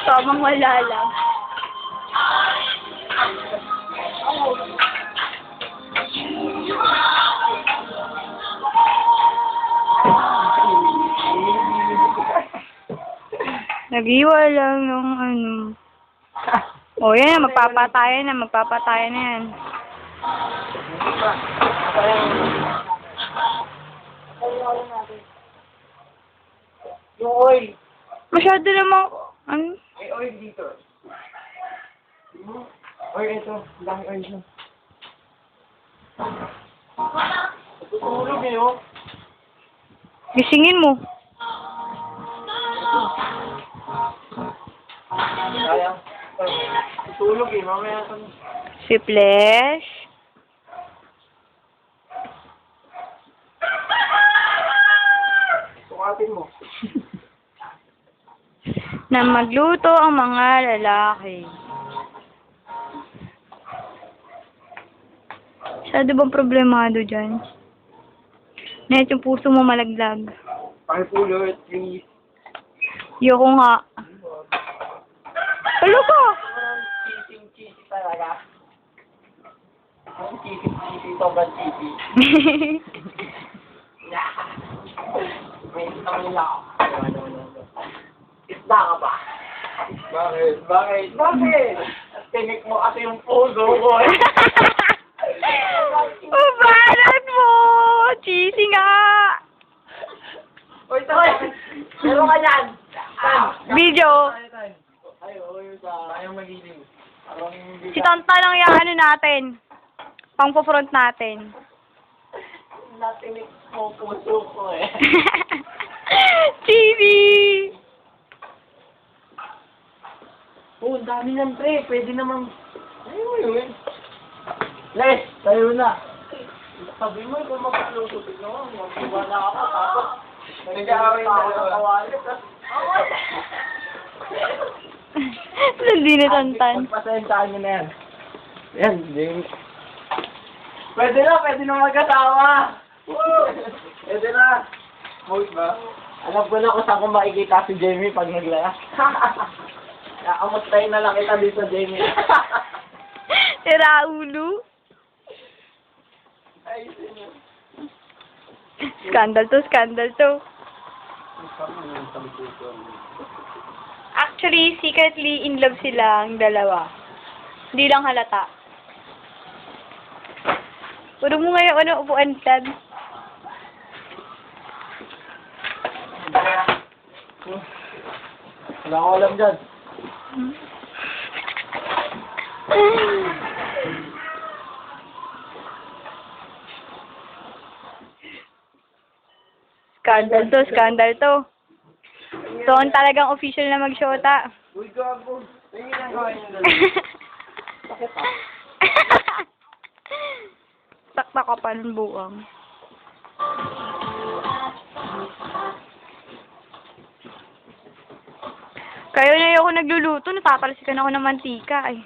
Tamang wala lang. Nag-iwa lang yung ano. O yan, magpapatayan na yan. Yung oil. Masyado namang, ano? May oil dito. Oil ito. Dami oil dito. Tutulog eh, oh. Gisingin mo. Sayang. Tutulog eh, mamaya ito. Si Flesh. Sukatin mo. Na magluto ang mga lalaki. Masyado bang problemado dyan? Net yung puso mo malaglag. Pakipulot, please. Yoko nga. Ano ko? Cheesy talaga. Ang cheesy, sobrang cheesy. May isang nila ako. Isda ka ba? Bakit? Tinik mo kasi yung puso ko eh. Ubalan mo! Cheesy nga! Uy, Toy! Meron ka yan! Video. Ay, yun sa... Ayaw magiging. Si Tanta lang yung ano natin. Pang-front natin. Natinik mo puso ko eh. Cheesy! Oh, ang dami ng pre. Pwede namang... Ayaw mo yun. Les, tayo na. Sabi mo, ikaw magkaluto. Tignan mo, magkiwala ako. Tapos, nag-aaway na ako ng kawalit. Hindi na Tantan. Pagpasensyahan nyo na yan. Yan, James. Pwede na mag-asawa. Pwede na. Hoy ba? Alam ko na kung saan ko makikita si Jamie pag naglaya. Nakamustahin na lang kita dito, Jamie. Tira ulo. Ayusin nyo. Scandal to. Actually, secretly in love sila ang dalawa. Hindi lang halata. Puro mo ngayon ano upuan tad. Wala ko alam dyan. Scandal to. So, ang talagang official na mag-shota. Uy, gago. Tingin ang gawin nyo dalawa. Bakit ah? Takta ka pa ng buwang. Kaya na ako nagluluto, natatalsikan ako ng mantika eh.